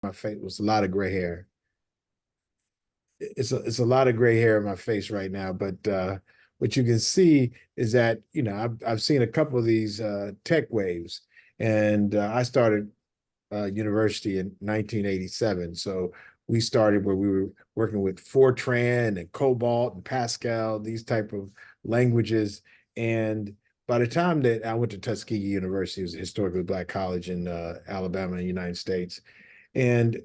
my face was a lot of gray hair. It's a lot of gray hair in my face right now, but what you can see is that I've seen a couple of these tech waves, and I started university in 1987. So we started where we were working with Fortran and Cobalt and Pascal, these type of languages. And by the time that I went to Tuskegee University, it was a historically black college in Alabama, in the United States. And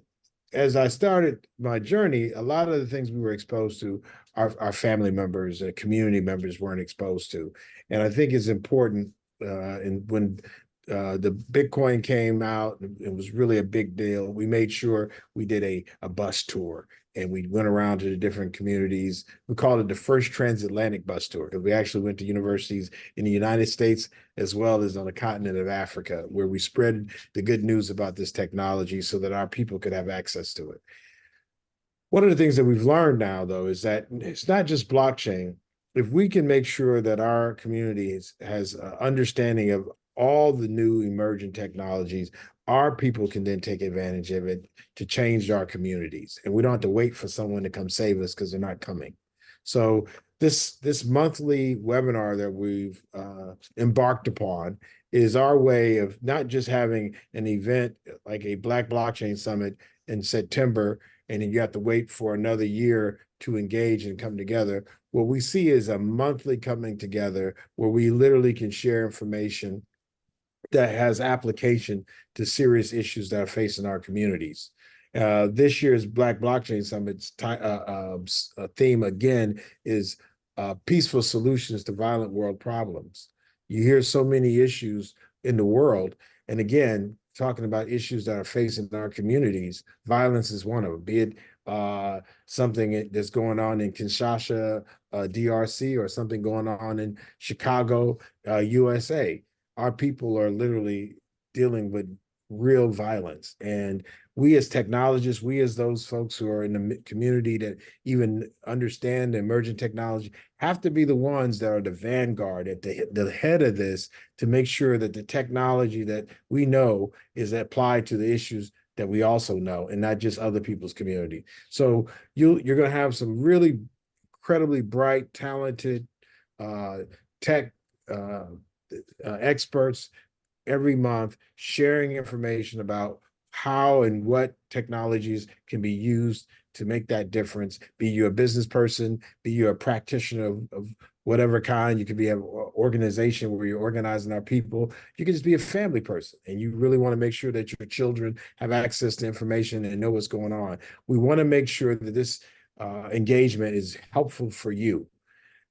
as I started my journey, a lot of the things we were exposed to, our family members and community members weren't exposed to. And I think it's important, and when the Bitcoin came out, it was really a big deal. We made sure we did a bus tour, and we went around to the different communities. We called it the first transatlantic bus tour because we actually went to universities in the United States as well as on the continent of Africa, where we spread the good news about this technology so that our people could have access to it. One of the things that we've learned now, though, is that it's not just blockchain. If we can make sure that our community has understanding of all the new emerging technologies, our people can then take advantage of it to change our communities. And we don't have to wait for someone to come save us because they're not coming. So this monthly webinar that we've embarked upon is our way of not just having an event like a Black Blockchain Summit in September, and then you have to wait for another year to engage and come together. What we see is a monthly coming together where we literally can share information that has application to serious issues that are facing our communities. This year's Black Blockchain Summit's theme again is peaceful solutions to violent world problems. You hear so many issues in the world, and again, talking about issues that are facing our communities, violence is one of them, be it something that's going on in Kinshasa, DRC, or something going on in Chicago, USA. Our people are literally dealing with real violence. And we as technologists, we as those folks who are in the community that even understand the emerging technology, have to be the ones that are the vanguard at the head of this to make sure that the technology that we know is applied to the issues that we also know and not just other people's community. So you're going to have some really incredibly bright, talented tech experts every month sharing information about how and what technologies can be used to make that difference. Be you a business person, be you a practitioner of whatever kind, you could be an organization where you're organizing our people. You could just be a family person and you really want to make sure that your children have access to information and know what's going on. We want to make sure that this engagement is helpful for you.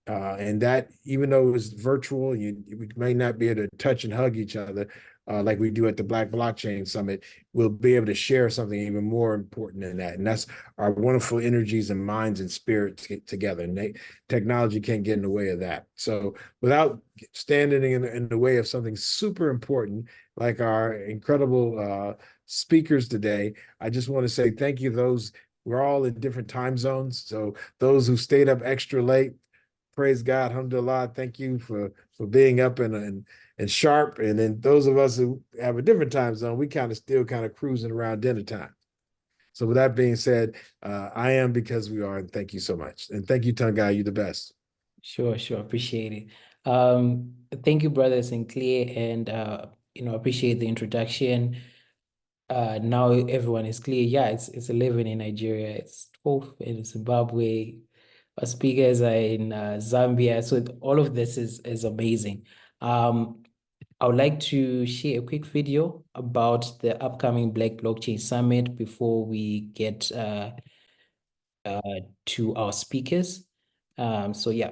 And that, even though it's virtual, we may not be able to touch and hug each other like we do at the Black Blockchain Summit, we'll be able to share something even more important than that. And that's our wonderful energies and minds and spirits together. And technology can't get in the way of that. So without standing in the way of something super important, like our incredible speakers today, I just want to say thank you to those. We're all in different time zones. So those who stayed up extra late, praise God, alhamdulillah, thank you for being up and sharp. And then those of us who have a different time zone, we still cruising around dinner time. So with that being said, I am because we are, and thank you so much. And thank you, Tungai, you're the best. Sure, appreciate it. Thank you, Brother Sinclair, and appreciate the introduction. Now everyone is clear. Yeah, it's 11 in Nigeria, it's 12 in Zimbabwe. Our speakers are in Zambia. So all of this is amazing. I would like to share a quick video about the upcoming Black Blockchain Summit before we get to our speakers. So yeah.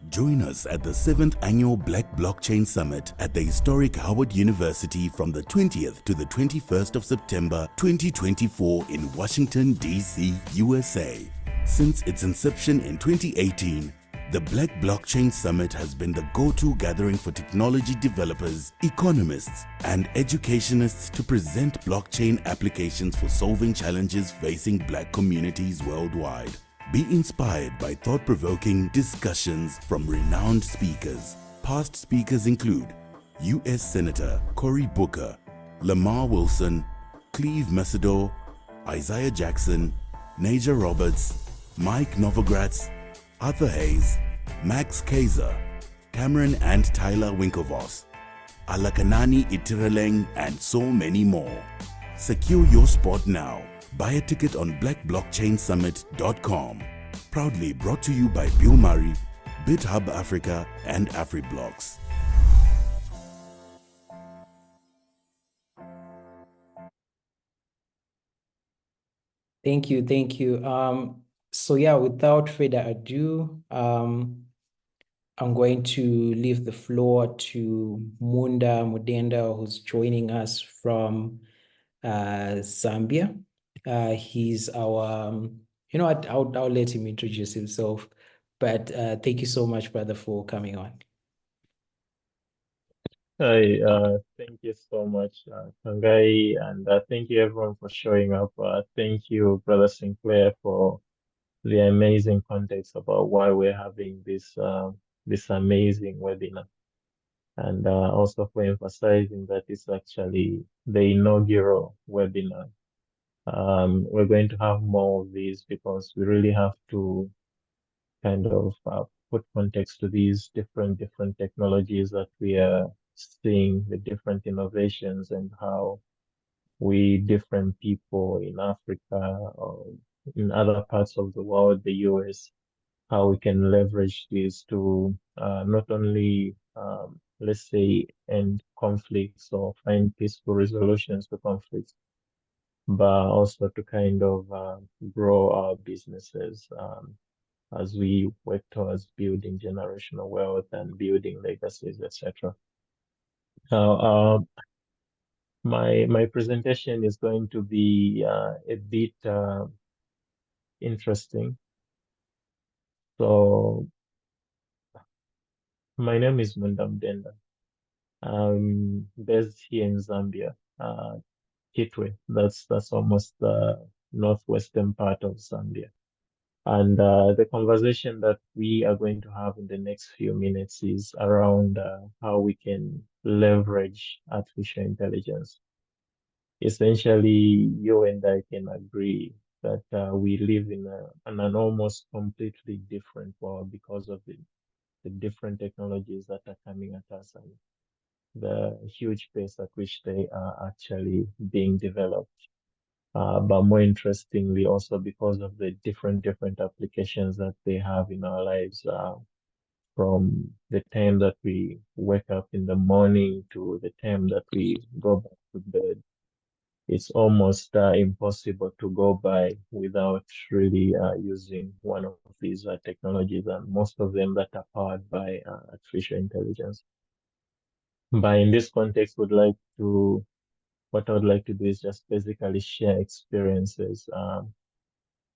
Join us at the 7th Annual Black Blockchain Summit at the historic Howard University from the 20th to the 21st of September 2024 in Washington, D.C., USA. Since its inception in 2018, the Black Blockchain Summit has been the go-to gathering for technology developers, economists, and educationists to present blockchain applications for solving challenges facing Black communities worldwide. Be inspired by thought-provoking discussions from renowned speakers. Past speakers include U.S. Senator Cory Booker, Lamar Wilson, Cleve Messidor, Isaiah Jackson, Naja Roberts, Mike Novogratz, Arthur Hayes, Max Kaiser, Cameron and Tyler Winklevoss, Alakanani Itireleng, and so many more. Secure your spot now. Buy a ticket on blackblockchainsummit.com. Proudly brought to you by Bill Murray, BitHub Africa, and AfriBlocks. Thank you, thank you. So yeah, without further ado, I'm going to leave the floor to Munda Mudenda, who's joining us from Zambia. He's our, you know what, I'll let him introduce himself. But thank you so much, brother, for coming on. Hi, thank you so much, Kangai, and thank you everyone for showing up. Thank you, Brother Sinclair, for the amazing context about why we're having this amazing webinar, and also for emphasizing that it's actually the inaugural webinar. We're going to have more of these because we really have to kind of put context to these different technologies that we are seeing, the different innovations, and how we different people in Africa or in other parts of the world, the US, how we can leverage this to not only let's say end conflicts or find peaceful resolutions to conflicts, but also to kind of grow our businesses as we work towards building generational wealth and building legacies, etc. Now, my presentation is going to be a bit interesting. So, my name is Mundam Denda. I'm based here in Zambia, Kitwe. That's almost the northwestern part of Zambia. And the conversation that we are going to have in the next few minutes is around how we can leverage artificial intelligence. Essentially, you and I can agree that we live in an almost completely different world because of the different technologies that are coming at us and the huge pace at which they are actually being developed. But more interestingly, also because of the different applications that they have in our lives, from the time that we wake up in the morning to the time that we go back to bed. It's almost impossible to go by without really using one of these technologies, and most of them that are powered by artificial intelligence. But in this context, what I would like to do is just basically share experiences.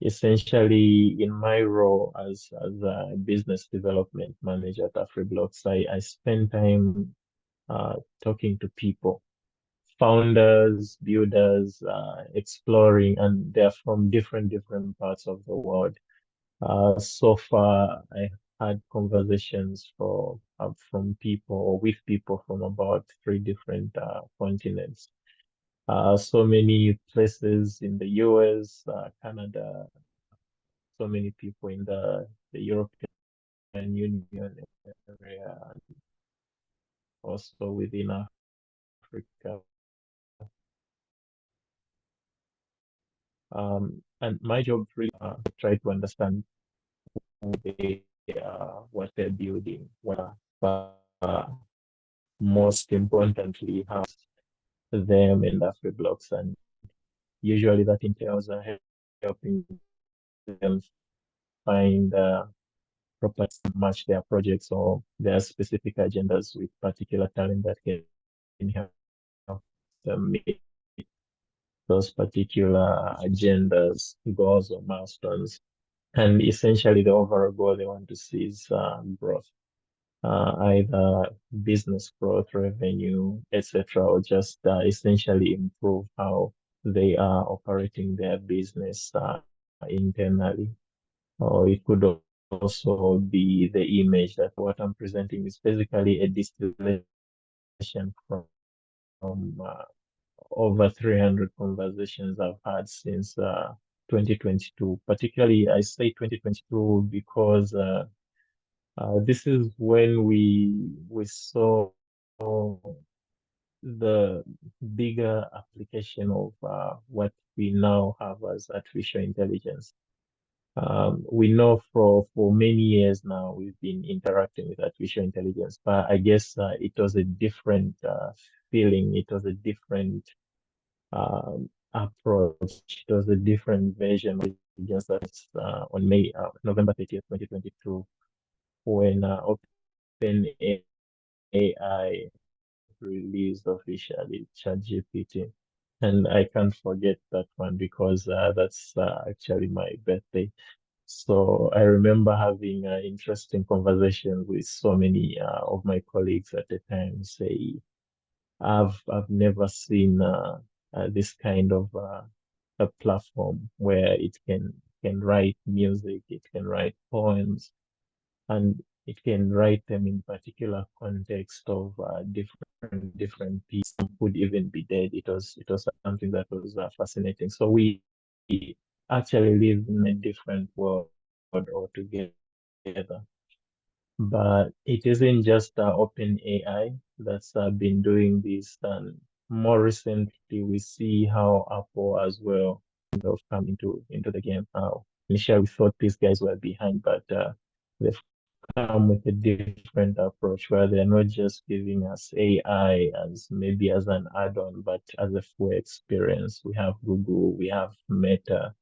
Essentially, in my role as a business development manager at AfriBlocks, I spend time talking to people, founders, builders, exploring, and they're from different parts of the world. So far, I had conversations from people or with people from about 3 different continents. So many places in the US, Canada, so many people in the European Union area, and also within Africa. And my job really to try to understand who they are, what they're building, but most importantly, how them and AfriBlocks, and usually that entails helping them find properties to match their projects or their specific agendas with particular talent that can help them meet those particular agendas, goals, or milestones. And essentially, the overall goal they want to see is growth, either business growth, revenue, etc., or just essentially improve how they are operating their business internally. or it could also be the image. That what I'm presenting is basically a distillation from over 300 conversations I've had since 2022. Particularly, I say 2022 because this is when we saw the bigger application of what we now have as artificial intelligence. We know for many years now we've been interacting with artificial intelligence, but I guess it was a different feeling. It was a different approach. It was a different version of intelligence that's on November 30th, 2022, when OpenAI released officially ChatGPT. And I can't forget that one because that's actually my birthday. So I remember having interesting conversations with so many of my colleagues at the time. Say, I've never seen this kind of a platform where it can write music, it can write poems, and it can write them in particular context of different pieces. Some could even be dead. It was something that was fascinating. So we actually live in a different world altogether. But it isn't just OpenAI that's been doing this. And more recently, we see how Apple as well kind of come into the game. Initially, we thought these guys were behind, but they've come with a different approach where they're not just giving us AI as maybe as an add-on, but as a full experience. We have Google, we have Meta.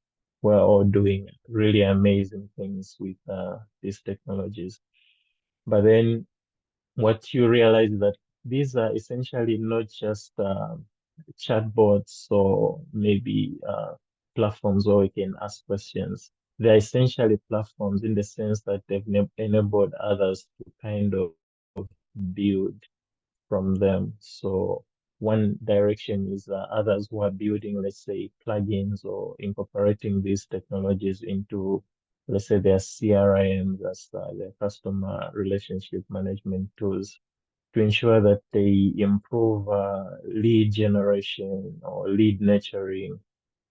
We're all doing really amazing things with these technologies. But then what you realize is that these are essentially not just chatbots or maybe platforms where we can ask questions. They're essentially platforms in the sense that they've enabled others to kind of build from them. So one direction is others who are building, let's say, plugins or incorporating these technologies into, let's say, their CRM, that's their customer relationship management tools, to ensure that they improve lead generation or lead nurturing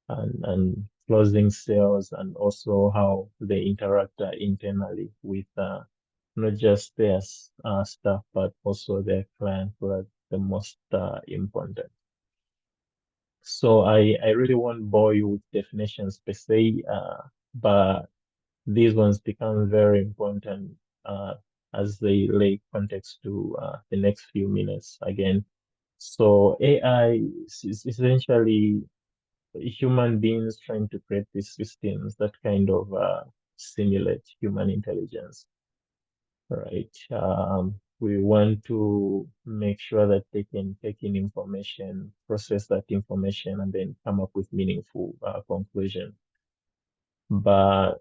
and closing sales, and also how they interact internally with not just their staff, but also their clients, who are the most important. So I really won't bore you with definitions per se, but these ones become very important as they lay context to the next few minutes again. So AI is essentially human beings trying to create these systems that kind of simulate human intelligence, right? We want to make sure that they can take in information, process that information, and then come up with meaningful conclusion. But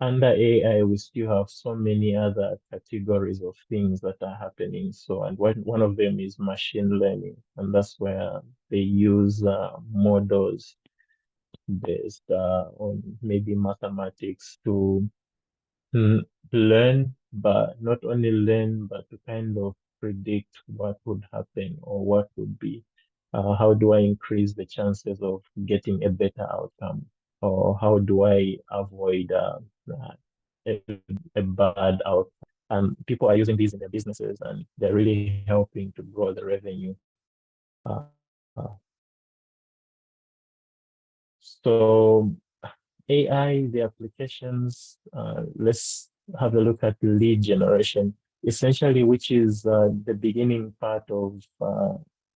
under AI, we still have so many other categories of things that are happening. So, and one of them is machine learning, and that's where they use models based on maybe mathematics to l- learn, but not only learn, but to kind of predict what would happen or what would be. How do I increase the chances of getting a better outcome? Or how do I avoid a, a bad outcome? And people are using these in their businesses, and they're really helping to grow the revenue. Uh, uh, so AI, the applications, let's have a look at lead generation, essentially, which is the beginning part of,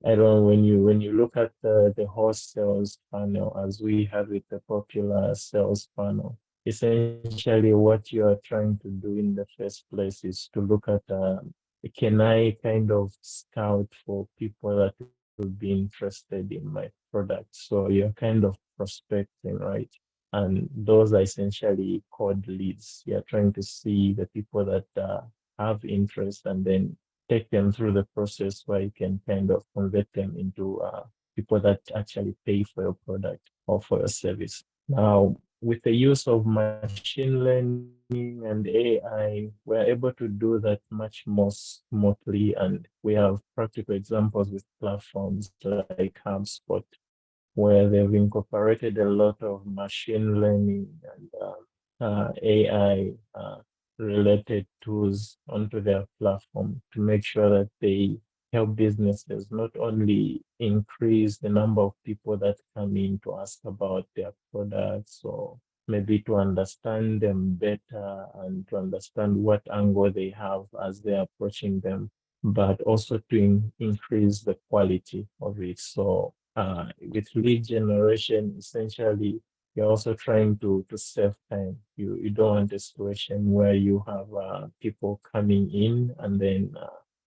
I don't know, when you look at the whole sales funnel as we have it, the popular sales funnel, essentially what you are trying to do in the first place is to look at, can I kind of scout for people that would be interested in my product? So you're kind of prospecting, right? And those are essentially cold leads. You're trying to see the people that have interest and then take them through the process where you can kind of convert them into people that actually pay for your product or for your service. Now, with the use of machine learning and AI, we're able to do that much more smoothly. And we have practical examples with platforms like HubSpot, where they've incorporated a lot of machine learning and AI related tools onto their platform to make sure that they help businesses not only increase the number of people that come in to ask about their products, or maybe to understand them better and to understand what angle they have as they're approaching them, but also to increase the quality of it. So with lead generation, essentially, you're also trying to save time. You don't want a situation where you have people coming in and then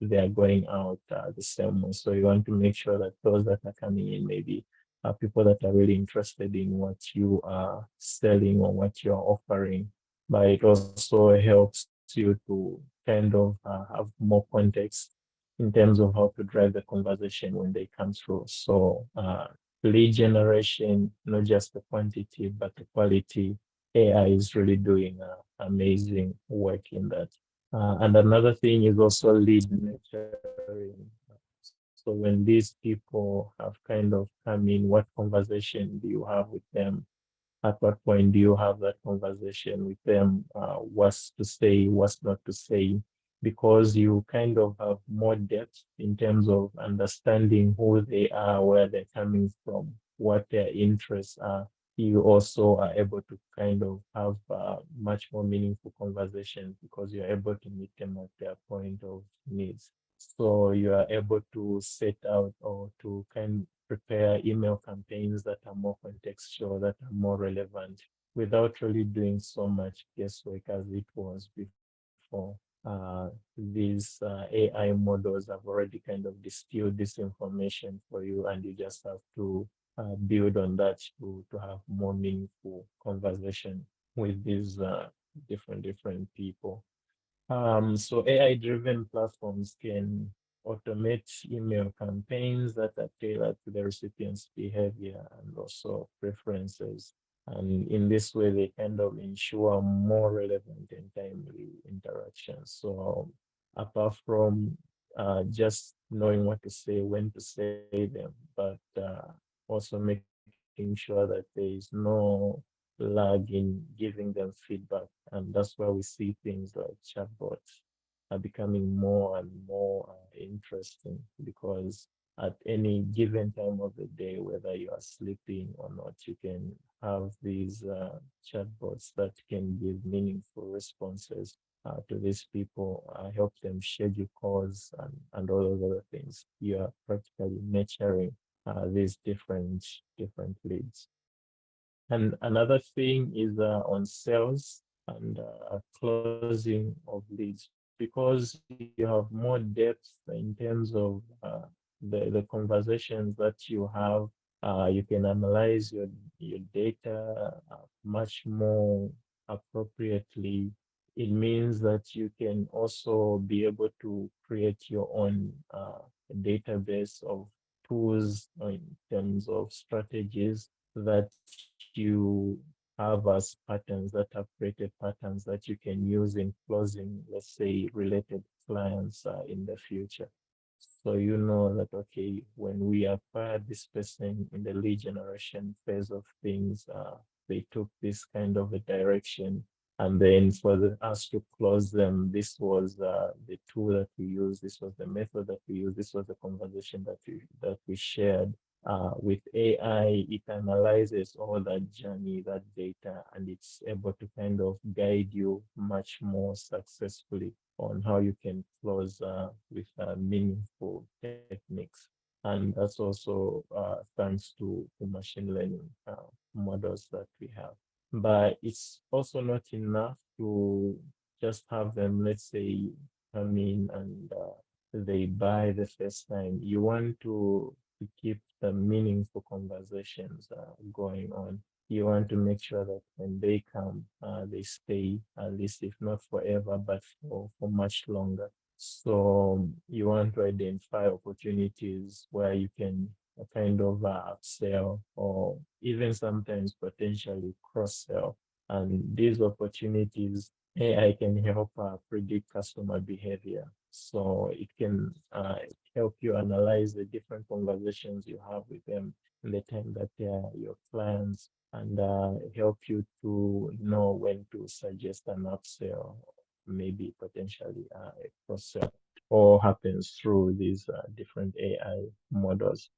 they are going out the same way. So you want to make sure that those that are coming in maybe are people that are really interested in what you are selling or what you're offering. But it also helps you to kind of have more context in terms of how to drive the conversation when they come through. So lead generation, not just the quantity, but the quality. AI is really doing amazing work in that. And another thing is also lead nurturing. So when these people have kind of come in, what conversation do you have with them? At what point do you have that conversation with them? What's to say, what's not to say? Because you kind of have more depth in terms of understanding who they are, where they're coming from, what their interests are. You also are able to kind of have much more meaningful conversations because you're able to meet them at their point of needs. So you are able to set out or to kind of prepare email campaigns that are more contextual, that are more relevant, without really doing so much guesswork as it was before. These AI models have already kind of distilled this information for you, and you just have to build on that to have more meaningful conversation with these different people. So AI-driven platforms can automate email campaigns that are tailored to the recipient's behavior and also preferences. And in this way, they kind of ensure more relevant and timely interactions. So apart from just knowing what to say, when to say them, but also making sure that there is no lag in giving them feedback. And that's why we see things like chatbots are becoming more and more interesting, because at any given time of the day, whether you are sleeping or not, you can have these chatbots that can give meaningful responses to these people, help them schedule calls and all those other things. You are practically nurturing these different leads. And another thing is on sales and closing of leads, because you have more depth in terms of the conversations that you have. You can analyze your data much more appropriately. It means that you can also be able to create your own database of tools in terms of strategies that you have as patterns, that have created patterns that you can use in closing, let's say, related clients in the future. So you know that, okay, when we acquired this person in the lead generation phase of things, they took this kind of a direction. And then for us to close them, this was the tool that we used, this was the method that we used, this was the conversation that we shared. With AI, it analyzes all that journey, that data, and it's able to kind of guide you much more successfully on how you can close with meaningful techniques. And that's also thanks to machine learning models that we have. But it's also not enough to just have them, let's say, come in and they buy the first time. You want to keep the meaningful conversations going on. You want to make sure that when they come, they stay, at least if not forever, but for much longer. So you want to identify opportunities where you can a kind of upsell or even sometimes potentially cross-sell. And these opportunities, AI can help predict customer behavior. So it can help you analyze the different conversations you have with them in the time that they are your clients, and help you to know when to suggest an upsell, maybe potentially a cross-sell. All happens through these different AI models.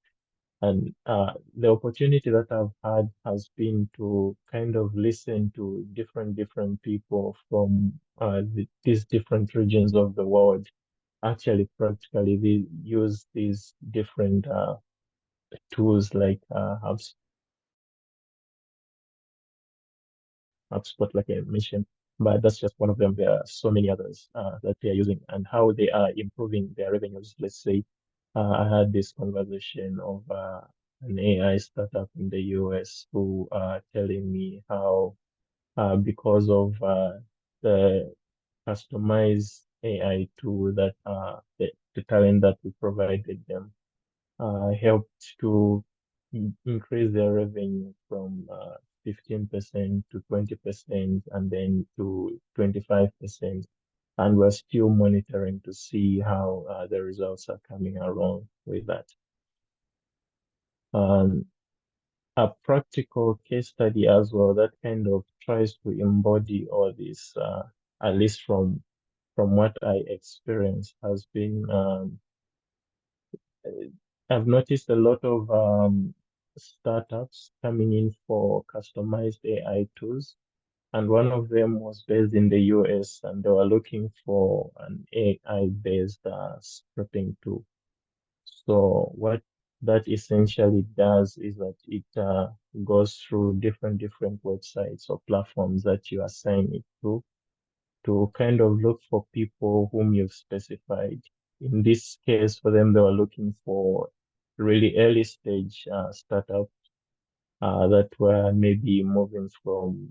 And the opportunity that I've had has been to kind of listen to different people from these different regions of the world. Actually, practically, they use these different tools like HubSpot, like I mentioned, but that's just one of them. There are so many others that they are using, and how they are improving their revenues. Let's say I had this conversation of an AI startup in the US who are telling me how, because of the customized AI tool that the talent that we provided them, helped to increase their revenue from 15% to 20% and then to 25%. And we're still monitoring to see how the results are coming along with that. A practical case study as well that kind of tries to embody all this, at least from what I experienced, has been I've noticed a lot of startups coming in for customized AI tools, and one of them was based in the US, and they were looking for an AI-based scripting tool. So what that essentially does is that it goes through different websites or platforms that you assign it to kind of look for people whom you've specified. In this case, for them, they were looking for really early stage startups that were maybe moving from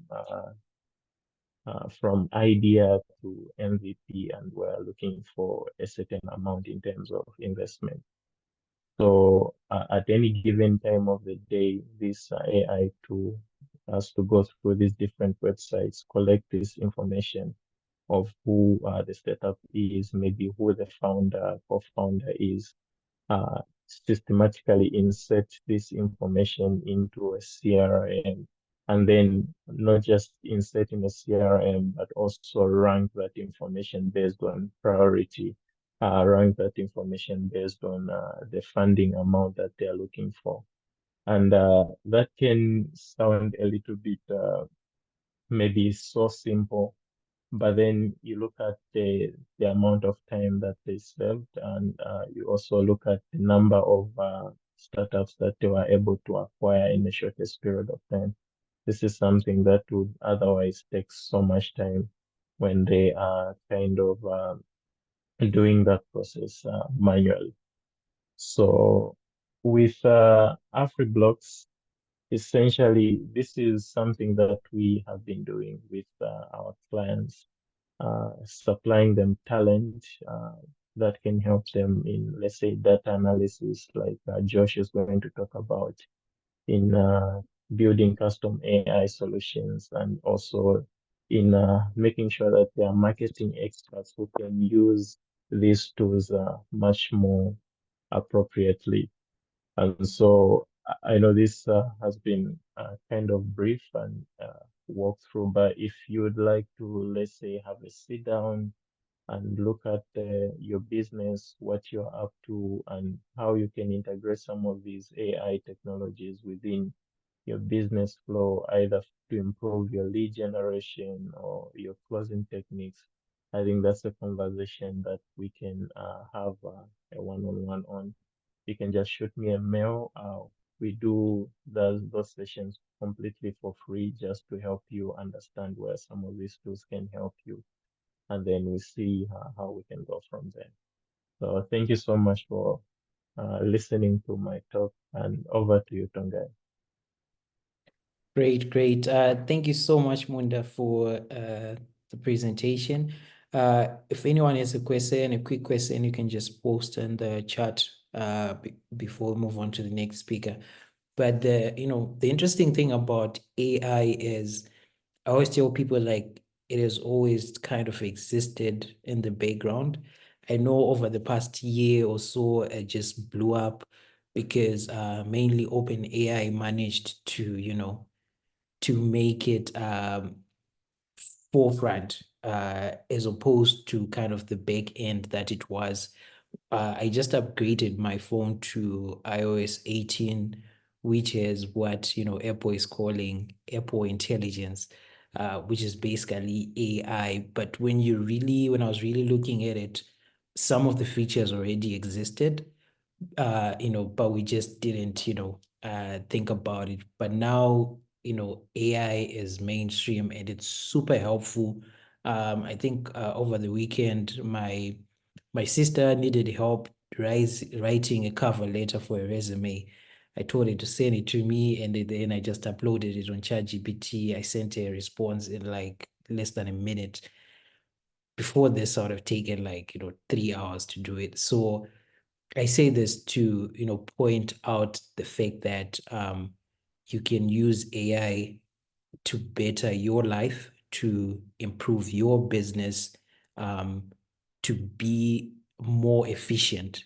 idea to MVP, and were looking for a certain amount in terms of investment. So at any given time of the day, this AI tool has to go through these different websites, collect this information of who the startup is, maybe who the co-founder is, systematically insert this information into a CRM, and then not just insert in a CRM, but also rank that information based on priority, rank that information based on the funding amount that they're looking for. And that can sound a little bit maybe so simple, but then you look at the amount of time that they served, and you also look at the number of startups that they were able to acquire in the shortest period of time. This is something that would otherwise take so much time when they are kind of doing that process manually. So with AfriBlocks, essentially, this is something that we have been doing with our clients, supplying them talent that can help them in, let's say, data analysis, like Josh is going to talk about, in building custom AI solutions, and also in making sure that they are marketing experts who can use these tools much more appropriately. And so I know this has been kind of brief and walked through, but if you would like to, let's say, have a sit down and look at your business, what you're up to, and how you can integrate some of these AI technologies within your business flow, either to improve your lead generation or your closing techniques, I think that's a conversation that we can have a one-on-one on. You can just shoot me a mail. We do those sessions completely for free, just to help you understand where some of these tools can help you, and then we see how we can go from there. So thank you so much for listening to my talk, and over to you, Tongai. Great, great. Thank you so much, Munda, for the presentation. If anyone has a question, a quick question, you can just post in the chat before we move on to the next speaker. But the interesting thing about AI is I always tell people like it has always kind of existed in the background. I know over the past year or so, it just blew up because mainly OpenAI managed to, to make it forefront as opposed to kind of the back end that it was. I just upgraded my phone to iOS 18, which is what, Apple is calling Apple Intelligence, which is basically AI. But when I was really looking at it, some of the features already existed, but we just didn't, think about it. But now, AI is mainstream and it's super helpful. I think over the weekend, my sister needed help writing a cover letter for a resume. I told her to send it to me, and then I just uploaded it on ChatGPT. I sent her a response in like less than a minute. Before this, I would have taken like, 3 hours to do it. So I say this to, point out the fact that you can use AI to better your life, to improve your business, um, to be more efficient.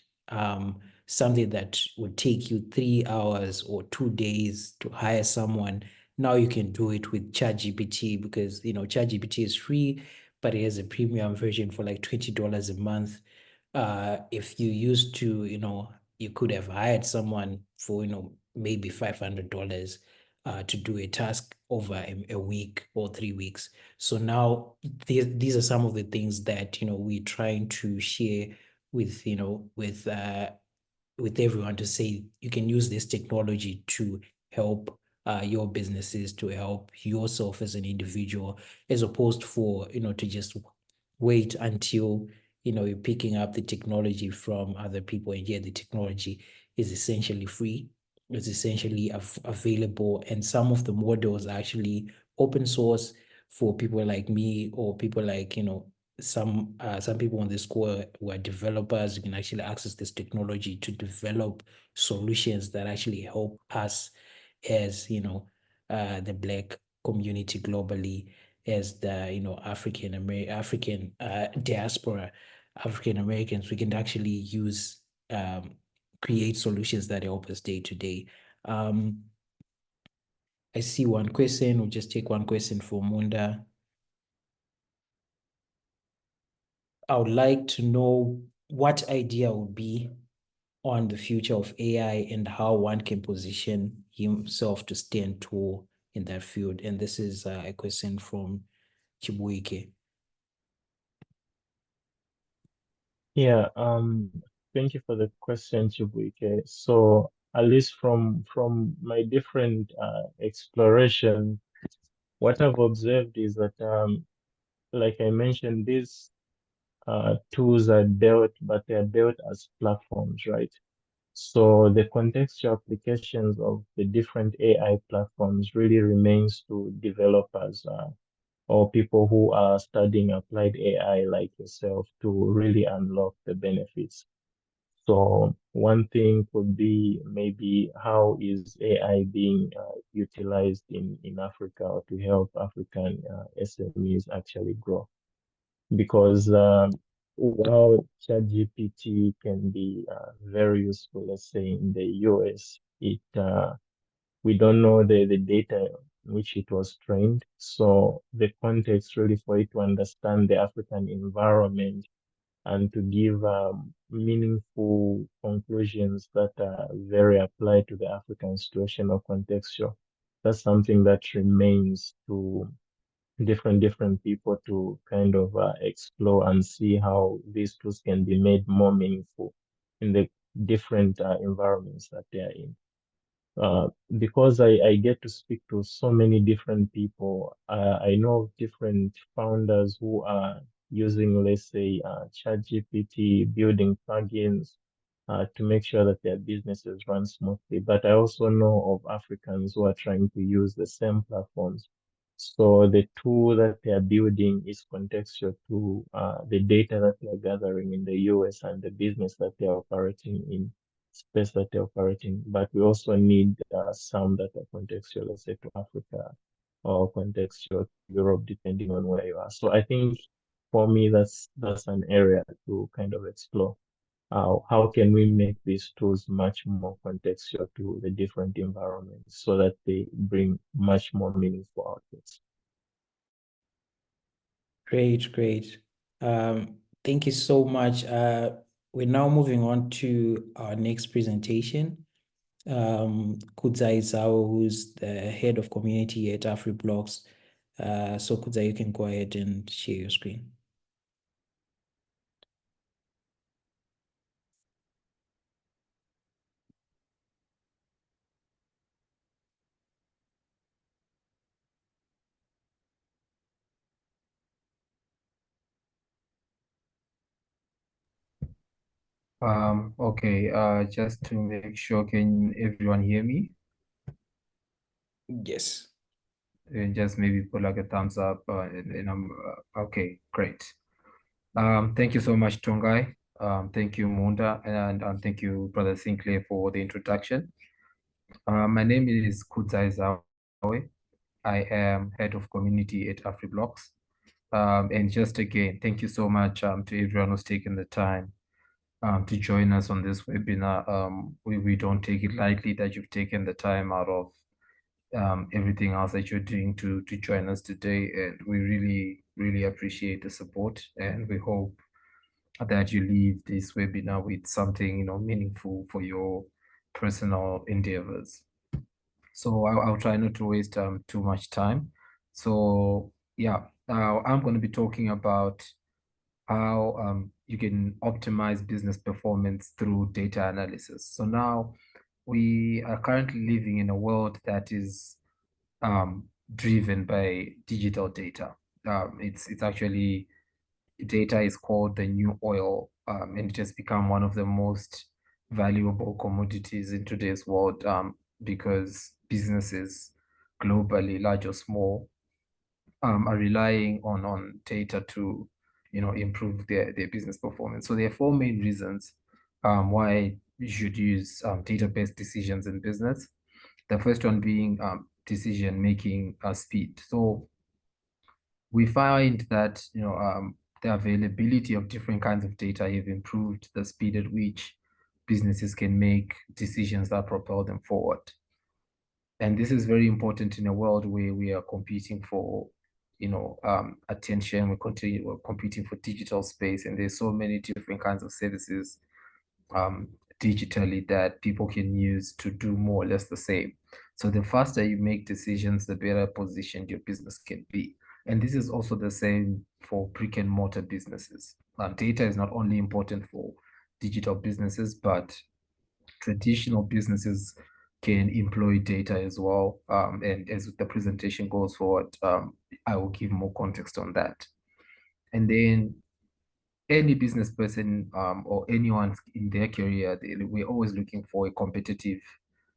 Something that would take you 3 hours or 2 days to hire someone. Now you can do it with ChatGPT because ChatGPT is free, but it has a premium version for like $20 a month. If you used to, you could have hired someone for, maybe $500 to do a task over a week or 3 weeks. So now these are some of the things that, we're trying to share with, with everyone to say you can use this technology to help your businesses, to help yourself as an individual, as opposed for, to just wait until, you're picking up the technology from other people, and yet the technology is essentially free. It's essentially available, and some of the models are actually open source for people like me, or people like, some people on the school who are developers. You can actually access this technology to develop solutions that actually help us as, the Black community globally, as the, African diaspora, African Americans. We can actually use, create solutions that help us day to day. I see one question. We'll just take one question for Munda. I would like to know what idea would be on the future of AI and how one can position himself to stand tall in that field. And this is a question from Chibuike. Yeah, thank you for the question, Chibuike. So at least from my different exploration, what I've observed is that like I mentioned, these tools are built, but they're built as platforms, right? So the contextual applications of the different AI platforms really remains to developers or people who are studying applied AI like yourself to really unlock the benefits. So one thing could be maybe how is AI being utilized in Africa or to help African SMEs actually grow? Because while ChatGPT can be very useful, let's say in the US, we don't know the data in which it was trained. So the context really for it to understand the African environment and to give meaningful conclusions that are very applied to the African situation or contextual. That's something that remains to different people to kind of explore and see how these tools can be made more meaningful in the different environments that they are in. Because I get to speak to so many different people, I know of different founders who are using, let's say, ChatGPT, building plugins to make sure that their businesses run smoothly. But I also know of Africans who are trying to use the same platforms. So the tool that they are building is contextual to the data that they are gathering in the US and the business that they are operating in. space that they operate in. But we also need some that are contextual, let's say to Africa or contextual to Europe, depending on where you are. So I think for me, that's an area to kind of explore. How can we make these tools much more contextual to the different environments so that they bring much more meaningful outputs? Great, great. Thank you so much. We're now moving on to our next presentation. Kudza Izao, who's the head of community at AfriBlocks. So Kudza, you can go ahead and share your screen. Okay, just to make sure, can everyone hear me? Yes. And just maybe put like a thumbs up, and I'm okay, great. Thank you so much, Tongai. Thank you, Munda, and thank you, Brother Sinclair, for the introduction. My name is Kudzai Zawe. I am head of community at AfriBlocks. And just again, thank you so much to everyone who's taken the time to join us on this webinar. We don't take it lightly that you've taken the time out of everything else that you're doing to join us today. And we really appreciate the support, and we hope that you leave this webinar with something, meaningful for your personal endeavors. So I'll try not to waste too much time. So yeah, I'm going to be talking about how you can optimize business performance through data analysis. So now we are currently living in a world that is driven by digital data. It's actually, data is called the new oil, and it has become one of the most valuable commodities in today's world, because businesses globally, large or small, are relying on data to improve their business performance. So there are four main reasons why you should use data-based decisions in business. The first one being decision making speed. So we find that the availability of different kinds of data have improved the speed at which businesses can make decisions that propel them forward. And this is very important in a world where we are competing for attention. We're competing for digital space, and there's so many different kinds of services digitally that people can use to do more or less the same. So the faster you make decisions, the better positioned your business can be. And this is also the same for brick and mortar businesses. Data is not only important for digital businesses, but traditional businesses can employ data as well. And as the presentation goes forward, I will give more context on that. And then any business person or anyone in their career, we're always looking for a competitive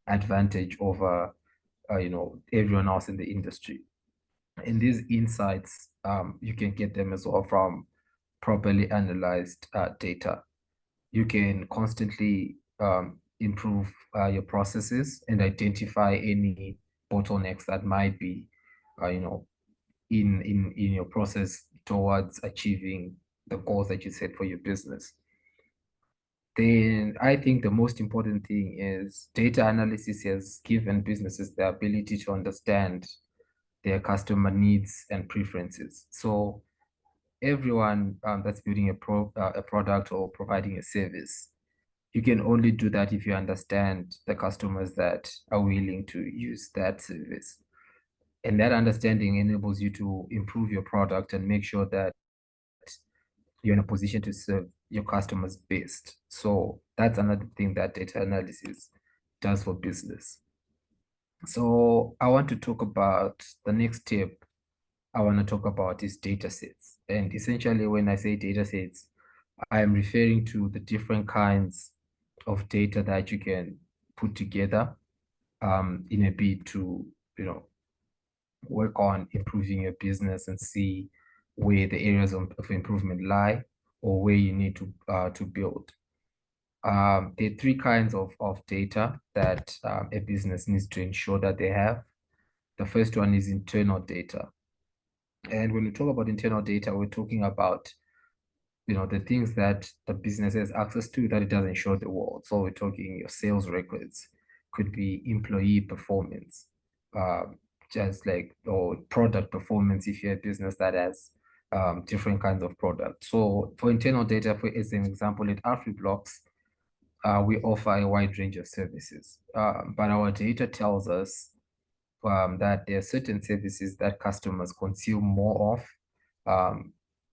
advantage over everyone else in the industry. And these insights, you can get them as well from properly analyzed data. You can constantly improve your processes and identify any bottlenecks that might be, in your process towards achieving the goals that you set for your business. Then I think the most important thing is data analysis has given businesses the ability to understand their customer needs and preferences. So everyone that's building a product or providing a service, you can only do that if you understand the customers that are willing to use that service. And that understanding enables you to improve your product and make sure that you're in a position to serve your customers best. So that's another thing that data analysis does for business. So I want to talk about the next step I want to talk about is data sets. And essentially, when I say data sets, I am referring to the different kinds of data that you can put together in a bid to, work on improving your business and see where the areas of improvement lie or where you need to build. There are three kinds of data that a business needs to ensure that they have. The first one is internal data. And when we talk about internal data, we're talking about the things that the business has access to that it doesn't show the world. So we're talking your sales records, could be employee performance, just like, or product performance if you're a business that has different kinds of products. So for internal data, for as an example, at AfriBlocks, we offer a wide range of services, but our data tells us that there are certain services that customers consume more of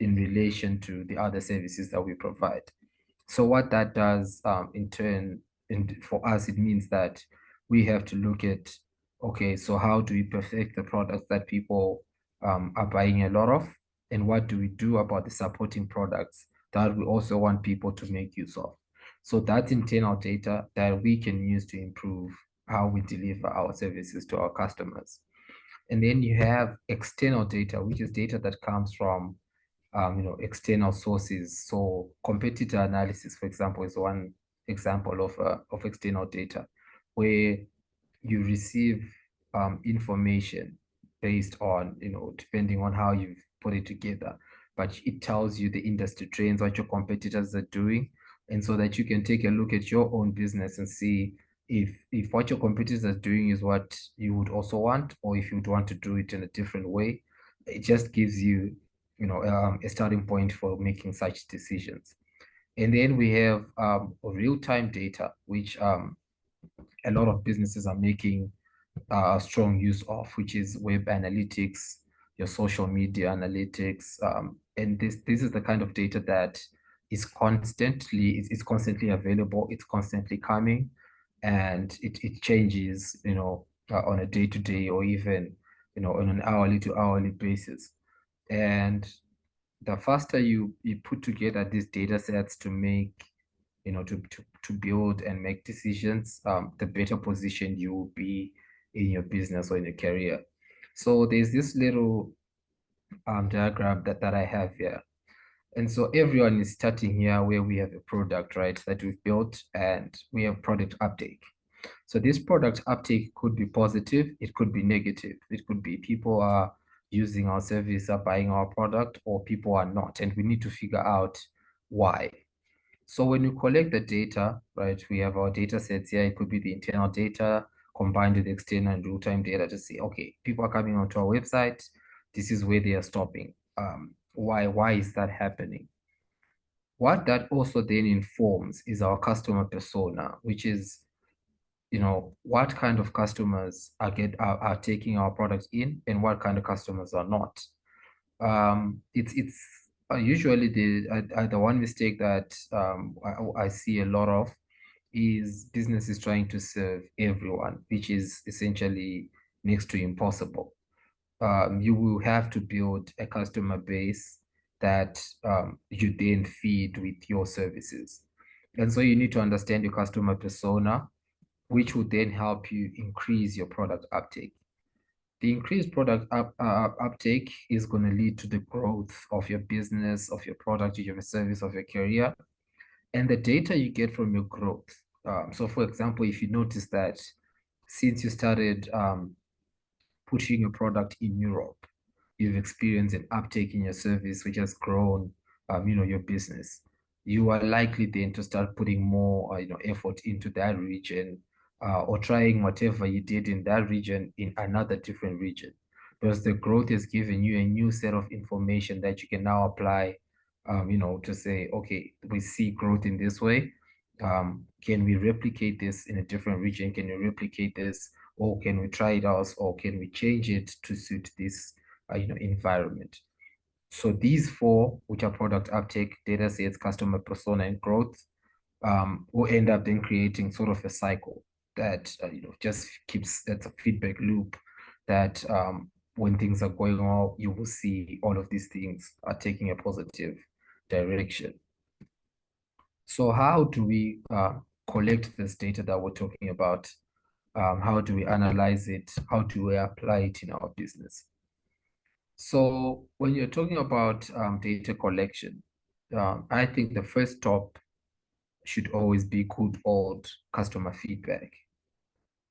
in relation to the other services that we provide. So what that does in turn, for us, it means that we have to look at, okay, so how do we perfect the products that people are buying a lot of? And what do we do about the supporting products that we also want people to make use of? So that's internal data that we can use to improve how we deliver our services to our customers. And then you have external data, which is data that comes from external sources. So competitor analysis, for example, is one example of external data, where you receive information based on, depending on how you've put it together, but it tells you the industry trends, what your competitors are doing, and so that you can take a look at your own business and see if what your competitors are doing is what you would also want, or if you would want to do it in a different way. It just gives you, a starting point for making such decisions. And then we have real-time data, which a lot of businesses are making strong use of, which is web analytics, your social media analytics, and this is the kind of data that is constantly available, it's constantly coming, and it changes, on a day-to-day or even, on an hourly to hourly basis. And the faster you put together these data sets to make, to build and make decisions, the better position you will be in your business or in your career. So there's this little diagram that I have here. And so everyone is starting here where we have a product, right, that we've built, and we have product uptake. So this product uptake could be positive, it could be negative. It could be people are using our service, are buying our product, or people are not. And we need to figure out why. So when you collect the data, right, we have our data sets here. It could be the internal data combined with external and real-time data to say, okay, people are coming onto our website. This is where they are stopping. Why is that happening? What that also then informs is our customer persona, which is, what kind of customers are taking our products in, and what kind of customers are not. It's usually the one mistake that I see a lot of is businesses trying to serve everyone, which is essentially next to impossible. You will have to build a customer base that you then feed with your services. And so you need to understand your customer persona, which will then help you increase your product uptake. The increased product uptake is going to lead to the growth of your business, of your product, of your service, of your career, and the data you get from your growth. So for example, if you notice that since you started pushing your product in Europe, you've experienced an uptake in your service, which has grown, your business. You are likely then to start putting more, effort into that region, or trying whatever you did in that region in another different region, because the growth has given you a new set of information that you can now apply, to say, okay, we see growth in this way. Can we replicate this in a different region? Can we replicate this, or can we try it out, or can we change it to suit this, environment? So these four, which are product uptake, data sets, customer persona, and growth, will end up then creating sort of a cycle that just keeps, that's a feedback loop that when things are going well, you will see all of these things are taking a positive direction. So how do we collect this data that we're talking about? How do we analyze it? How do we apply it in our business? So when you're talking about data collection, I think the first stop should always be good old customer feedback.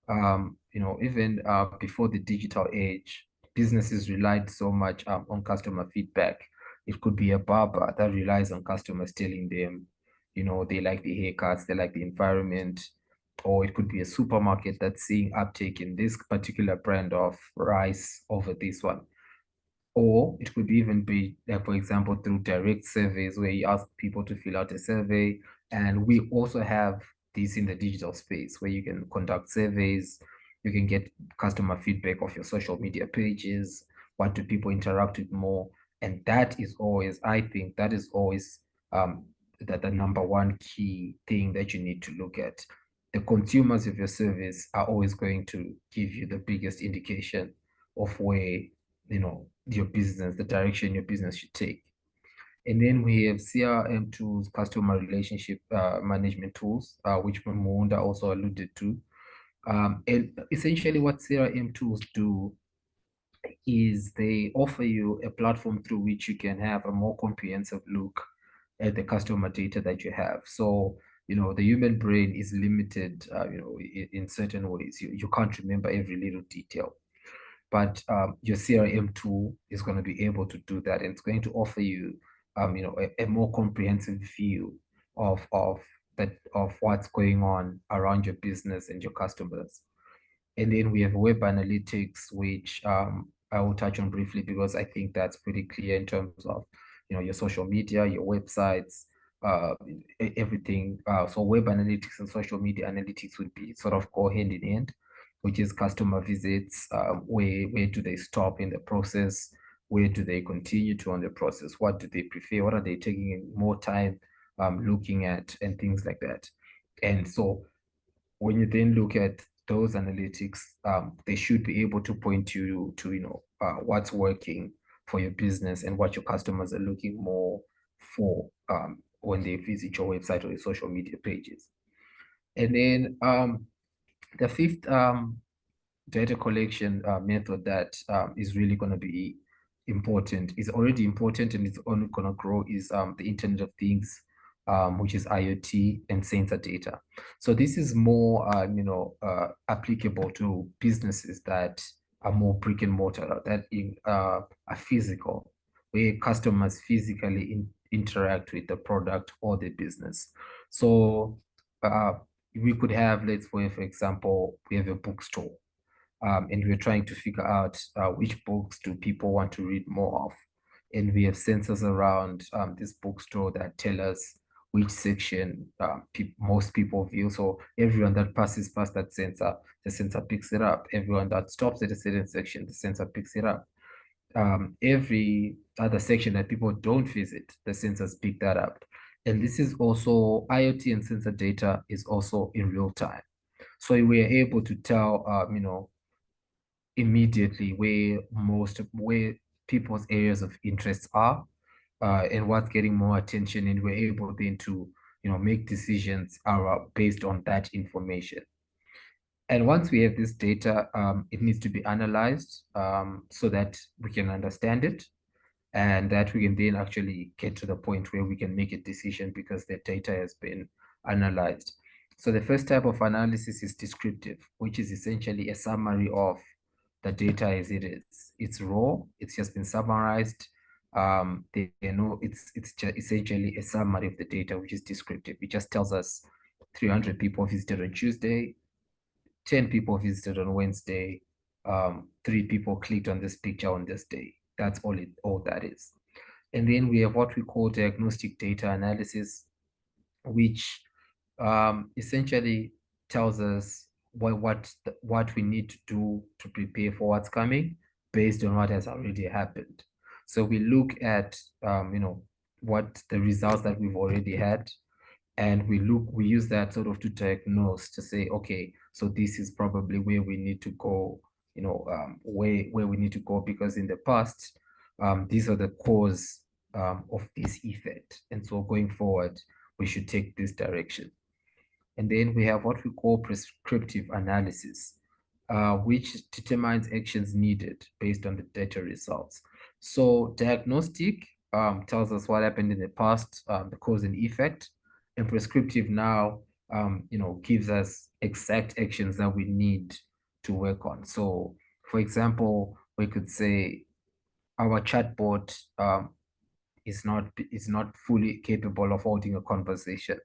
Even before the digital age, businesses relied so much on customer feedback. It could be a barber that relies on customers telling them, they like the haircuts, they like the environment, or it could be a supermarket that's seeing uptake in this particular brand of rice over this one. Or it could even be, for example, through direct surveys where you ask people to fill out a survey. And we also have this in the digital space where you can conduct surveys, you can get customer feedback of your social media pages, what do people interact with more. And that is always, I think, that is always the number one key thing that you need to look at. The consumers of your service are always going to give you the biggest indication of where your business, the direction your business should take. And then we have CRM tools, customer relationship management tools, which Munda also alluded to. And essentially what CRM tools do is they offer you a platform through which you can have a more comprehensive look at the customer data that you have. So, the human brain is limited, in certain ways. You can't remember every little detail. But your CRM tool is going to be able to do that, and it's going to offer you, a more comprehensive view of what's going on around your business and your customers. And then we have web analytics, which I will touch on briefly because I think that's pretty clear in terms of, your social media, your websites, uh, everything. So web analytics and social media analytics would be sort of go hand in hand, which is customer visits. Where do they stop in the process? Where do they continue to on the process? What do they prefer? What are they taking more time looking at, and things like that. And so when you then look at those analytics, they should be able to point you to what's working for your business and what your customers are looking more for when they visit your website or your social media pages. And then the fifth data collection method that is really going to be important, is already important, and it's only going to grow, is the Internet of Things, which is IoT and sensor data. So this is more applicable to businesses that are more brick and mortar, that are physical, where customers physically interact with the product or the business. So we could have, for example, we have a bookstore, and we're trying to figure out which books do people want to read more of. And we have sensors around this bookstore that tell us which section most people view. So everyone that passes past that sensor, the sensor picks it up. Everyone that stops at a certain section, the sensor picks it up. Every other section that people don't visit, the sensors pick that up. And this is also IoT and sensor data is also in real time. So we are able to tell, immediately where people's areas of interest are, and what's getting more attention, and we're able then to make decisions based on that information. And once we have this data, it needs to be analyzed so that we can understand it, and that we can then actually get to the point where we can make a decision because the data has been analyzed. So the first type of analysis is descriptive, which is essentially a summary of the data as it is. It's raw, it's just been summarized. It's just essentially a summary of the data, which is descriptive. It just tells us 300 people visited on Tuesday, 10 people visited on Wednesday, 3 people clicked on this picture on this day. That's all that is. And then we have what we call diagnostic data analysis, which essentially tells us what we need to do to prepare for what's coming based on what has already happened. So we look at what the results that we've already had, and we use that sort of to diagnose, to say, okay, so this is probably where we need to go, where we need to go, because in the past, these are the cause of this effect. And so going forward, we should take this direction. And then we have what we call prescriptive analysis, which determines actions needed based on the data results. So diagnostic tells us what happened in the past, the cause and effect. And prescriptive now, gives us exact actions that we need to work on. So, for example, we could say our chatbot is not fully capable of holding a conversation.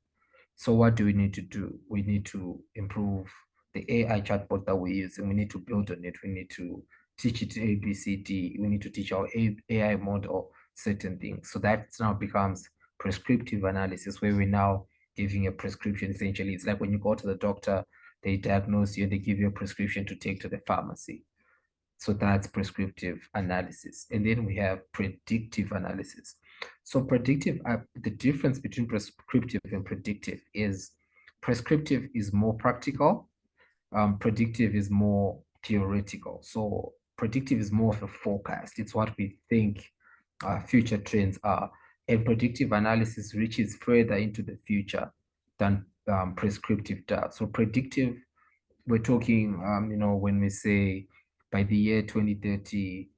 So what do we need to do? We need to improve the AI chatbot that we use, and we need to build on it. We need to teach it A, B, C, D. We need to teach our AI model certain things. So that now becomes prescriptive analysis, where we're now giving a prescription. Essentially, it's like when you go to the doctor, they diagnose you and they give you a prescription to take to the pharmacy. So that's prescriptive analysis. And then we have predictive analysis. So predictive, the difference between prescriptive and predictive is prescriptive is more practical, predictive is more theoretical. So predictive is more of a forecast. It's what we think future trends are. And predictive analysis reaches further into the future than prescriptive does. So predictive, we're talking, when we say by the year 2030,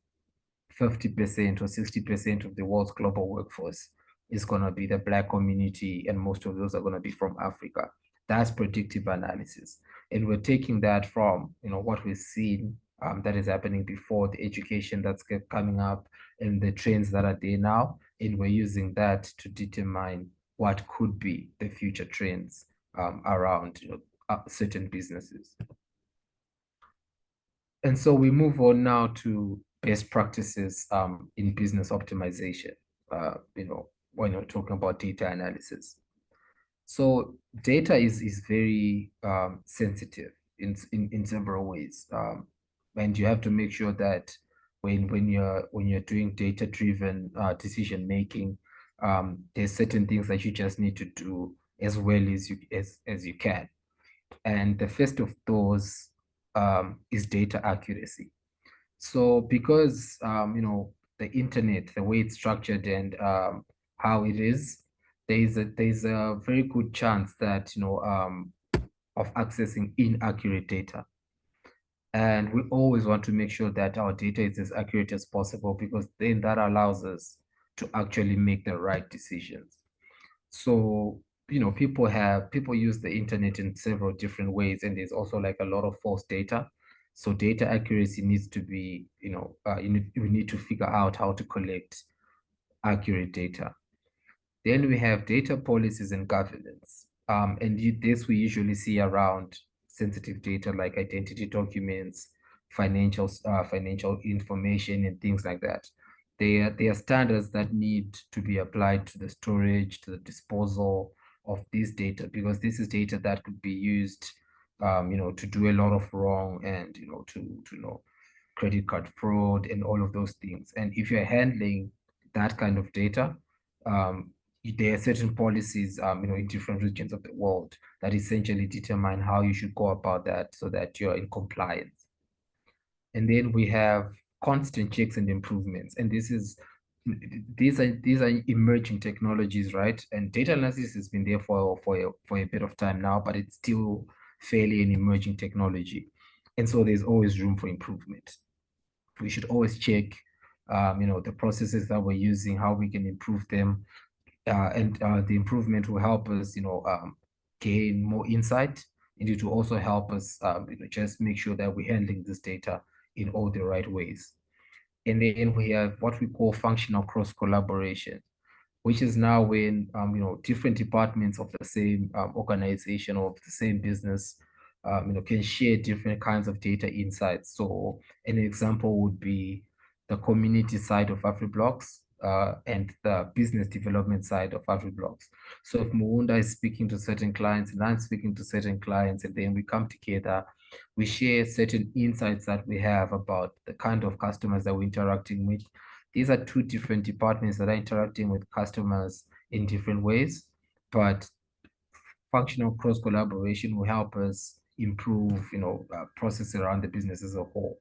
50% or 60% of the world's global workforce is going to be the Black community, and most of those are going to be from Africa. That's predictive analysis. And we're taking that from, what we've seen that is happening before, the education that's coming up and the trends that are there now. And we're using that to determine what could be the future trends around certain businesses. And so we move on now to best practices in business optimization, when you're talking about data analysis. So data is very sensitive in several ways. And you have to make sure that when you're doing data-driven decision making, there's certain things that you just need to do as well as you can. And the first of those is data accuracy. So because the internet, the way it's structured and how it is, there's a very good chance that of accessing inaccurate data. And we always want to make sure that our data is as accurate as possible, because then that allows us to actually make the right decisions. So, people use the internet in several different ways, and there's also like a lot of false data. So data accuracy needs to be, we need to figure out how to collect accurate data. Then we have data policies and governance. This we usually see around sensitive data like identity documents, financial information, and things like that. They are standards that need to be applied to the storage, to the disposal of this data, because this is data that could be used, to do a lot of wrong, and to credit card fraud and all of those things. And if you're handling that kind of data, there are certain policies, in different regions of the world that essentially determine how you should go about that so that you're in compliance. And then we have constant checks and improvements. And these are emerging technologies, right? And data analysis has been there for a bit of time now, but it's still fairly an emerging technology. And so there's always room for improvement. We should always check, the processes that we're using, how we can improve them. And the improvement will help us, gain more insight, and it will also help us, just make sure that we're handling this data in all the right ways. And then we have what we call functional cross collaboration, which is now when different departments of the same organization or of the same business can share different kinds of data insights. So an example would be the community side of AfriBlocks and the business development side of AfriBlocks. So if Muunda is speaking to certain clients and I'm speaking to certain clients, and then we come together, we share certain insights that we have about the kind of customers that we're interacting with. These are two different departments that are interacting with customers in different ways, but functional cross collaboration will help us improve, process around the business as a whole.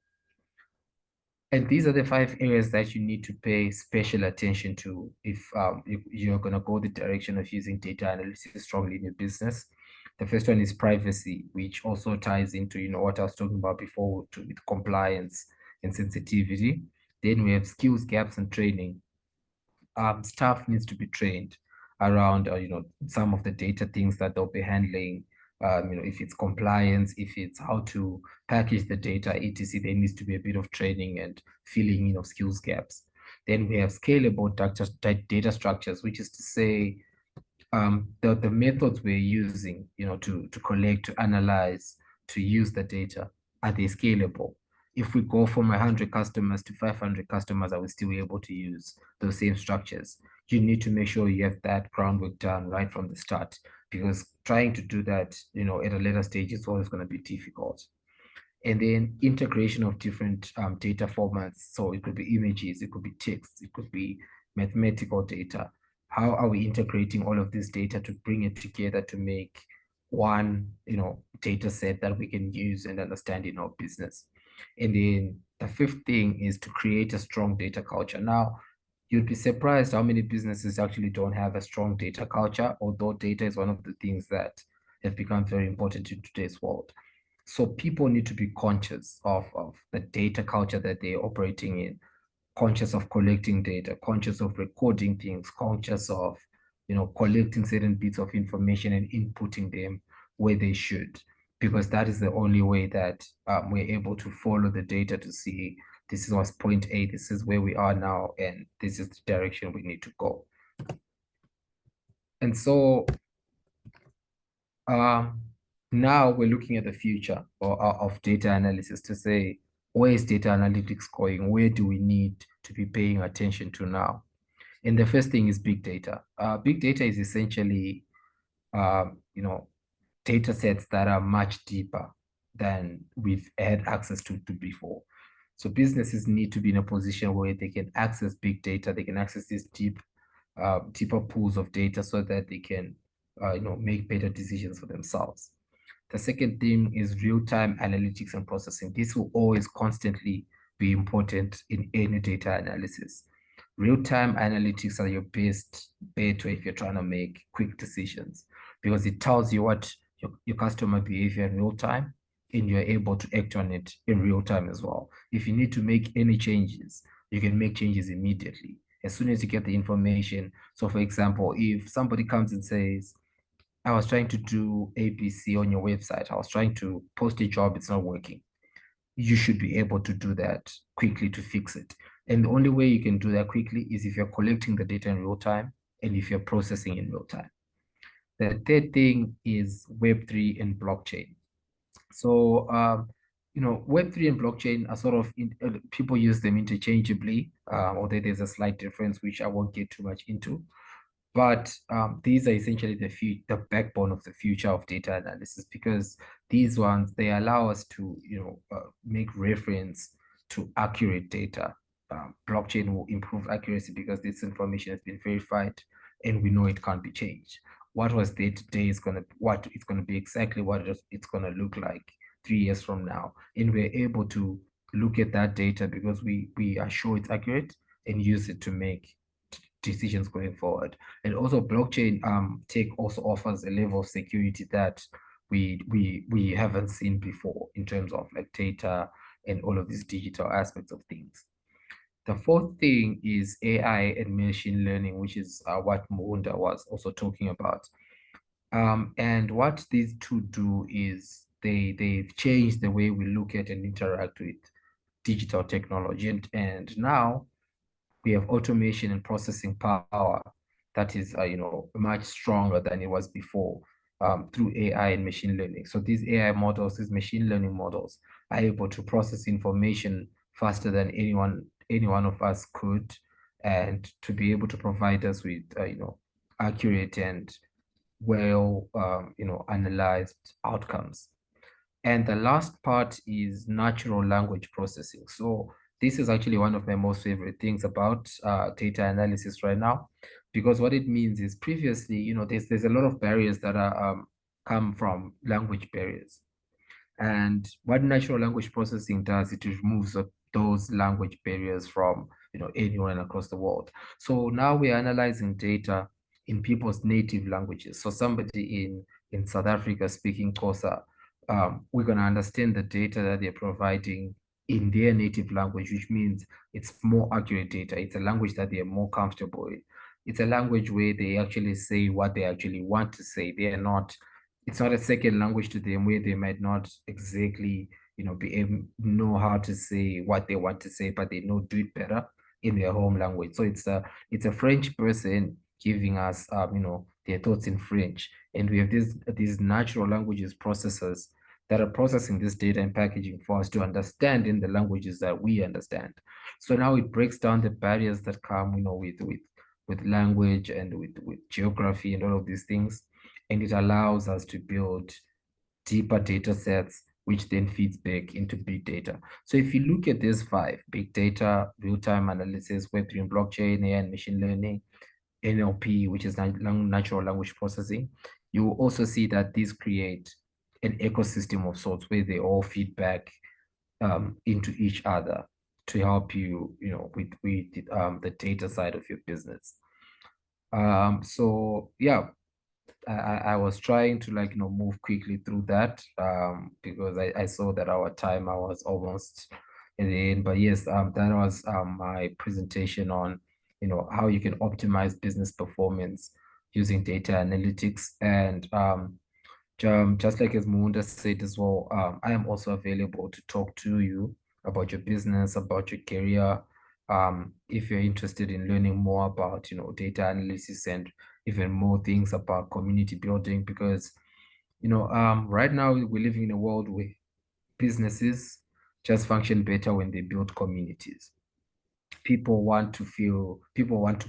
And these are the 5 areas that you need to pay special attention to if you're going to go the direction of using data analysis strongly in your business. The first one is privacy, which also ties into, what I was talking about before with compliance and sensitivity. Then we have skills gaps and training. Staff needs to be trained. around, some of the data things that they'll be handling. If it's compliance, if it's how to package the data, etc., there needs to be a bit of training and filling in of skills gaps. Then we have scalable data structures, which is to say, the methods we're using, to collect, to analyze, to use the data, are they scalable? If we go from 100 customers to 500 customers, are we still able to use those same structures? You need to make sure you have that groundwork done right from the start, because trying to do that, at a later stage, it's always going to be difficult. And then integration of different data formats. So it could be images, it could be text, it could be mathematical data. How are we integrating all of this data to bring it together to make one, data set that we can use and understand in our business? And then the fifth thing is to create a strong data culture. Now, you'd be surprised how many businesses actually don't have a strong data culture, although data is one of the things that have become very important in today's world. So people need to be conscious of the data culture that they're operating in, conscious of collecting data, conscious of recording things, conscious of, collecting certain bits of information and inputting them where they should, because that is the only way that we're able to follow the data to see this is what's point A, this is where we are now, and this is the direction we need to go. And so now we're looking at the future of data analysis to say, where is data analytics going? Where do we need to be paying attention to now? And the first thing is big data. Big data is essentially, data sets that are much deeper than we've had access to before. So businesses need to be in a position where they can access big data, they can access these deeper pools of data so that they can, make better decisions for themselves. The second thing is real-time analytics and processing. This will always constantly be important in any data analysis. Real-time analytics are your best bet if you're trying to make quick decisions, because it tells you what your customer behavior in real time, and you're able to act on it in real time as well. If you need to make any changes, you can make changes immediately as soon as you get the information. So for example, if somebody comes and says, I was trying to do ABC on your website, I was trying to post a job, it's not working, you should be able to do that quickly to fix it. And the only way you can do that quickly is if you're collecting the data in real time and if you're processing in real time. The third thing is Web3 and blockchain. So, Web3 and blockchain are sort of, people use them interchangeably, although there's a slight difference, which I won't get too much into. But these are essentially the backbone of the future of data analysis, because these ones, they allow us to, make reference to accurate data. Blockchain will improve accuracy because this information has been verified and we know it can't be changed. What was there today is what it's gonna be exactly what it's gonna look like 3 years from now. And we're able to look at that data because we are sure it's accurate and use it to make decisions going forward. And also blockchain tech also offers a level of security that we haven't seen before in terms of like data and all of these digital aspects of things. The fourth thing is AI and machine learning, which is what Munda was also talking about. And what these two do is they've changed the way we look at and interact with digital technology. And now we have automation and processing power that is, much stronger than it was before, through AI and machine learning. So these AI models, these machine learning models, are able to process information faster than any one of us could, and to be able to provide us with, accurate and well, analyzed outcomes. And the last part is natural language processing. So this is actually one of my most favorite things about data analysis right now, because what it means is previously, there's a lot of barriers that are come from language barriers. And what natural language processing does, it removes those language barriers from, anyone across the world. So now we're analyzing data in people's native languages. So somebody in South Africa speaking Xhosa, we're going to understand the data that they're providing in their native language, which means it's more accurate data. It's a language that they're more comfortable in. it's a language where they actually say what they actually want to say. It's not a second language to them where they might not exactly, know how to say what they want to say, but they know do it better in their home language. So it's a French person giving us, their thoughts in French. And we have these natural languages processors that are processing this data and packaging for us to understand in the languages that we understand. So now it breaks down the barriers that come, with language and with geography and all of these things. And it allows us to build deeper data sets, which then feeds back into big data. So if you look at these five: big data, real-time analysis, Web3 and blockchain, AI and machine learning, NLP, which is natural language processing, you will also see that these create an ecosystem of sorts where they all feed back into each other to help you, with the data side of your business. So yeah, I was trying to move quickly through that because I saw that our timer was almost at the end. But yes, that was my presentation on how you can optimize business performance using data analytics. And just like as Munda said as well, I am also available to talk to you about your business, about your career. If you're interested in learning more about, data analysis and even more things about community building, because, right now we're living in a world where businesses just function better when they build communities. People want to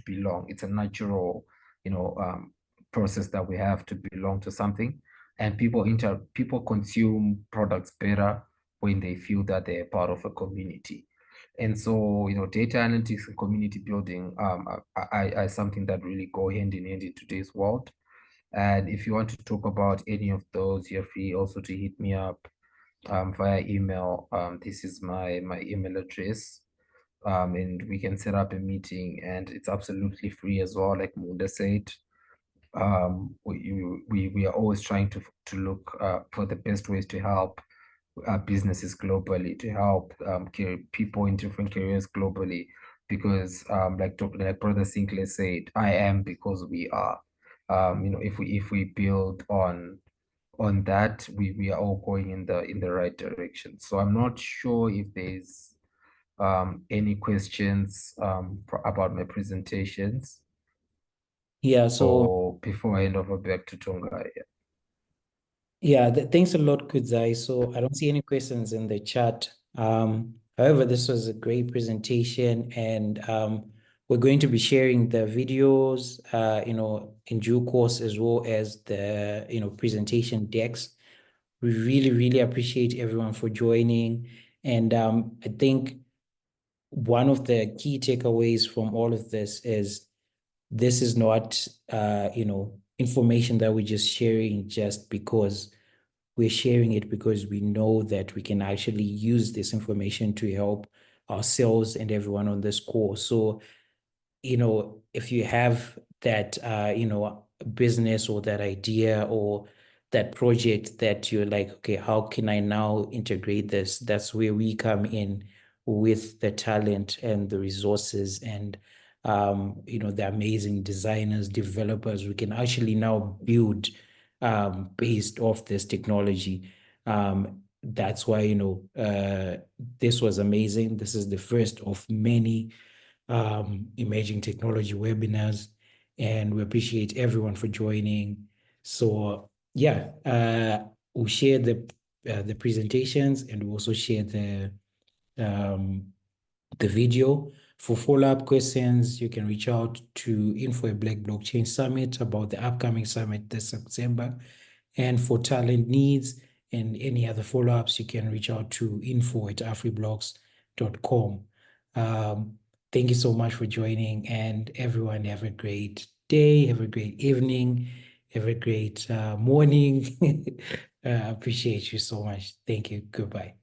belong. It's a natural, process that we have to belong to something. And people consume products better when they feel that they're part of a community. And so, data analytics and community building are something that really go hand in hand in today's world. And if you want to talk about any of those, you're free also to hit me up via email. This is my email address. And we can set up a meeting, and it's absolutely free as well, like Munda said. We are always trying to look for the best ways to help businesses globally, to help people in different careers globally, because like Brother Sinclair said, I am because we are. If we build on that, we are all going in the right direction. So I'm not sure if there's any questions about my presentations, Yeah, so or before I hand over back to Tonga. yeah, thanks a lot, Kudzai. So I don't see any questions in the chat. However, this was a great presentation, and we're going to be sharing the videos, in due course, as well as the, presentation decks. We really, really appreciate everyone for joining. And I think one of the key takeaways from all of this is not, information that we're just sharing just because we're sharing it, because we know that we can actually use this information to help ourselves and everyone on this course. So, if you have that, business or that idea or that project that you're like, okay, how can I now integrate this? That's where we come in with the talent and the resources and, the amazing designers, developers. We can actually now build based off this technology. That's why, this was amazing. This is the first of many emerging technology webinars, and we appreciate everyone for joining. So yeah, we'll share the presentations, and we'll also share the video. For follow-up questions, you can reach out to info@Black Blockchain Summit about the upcoming summit this September. And for talent needs and any other follow-ups, you can reach out to info@afriblocks.com. Thank you so much for joining, and everyone have a great day, have a great evening, have a great morning. Appreciate you so much. Thank you. Goodbye.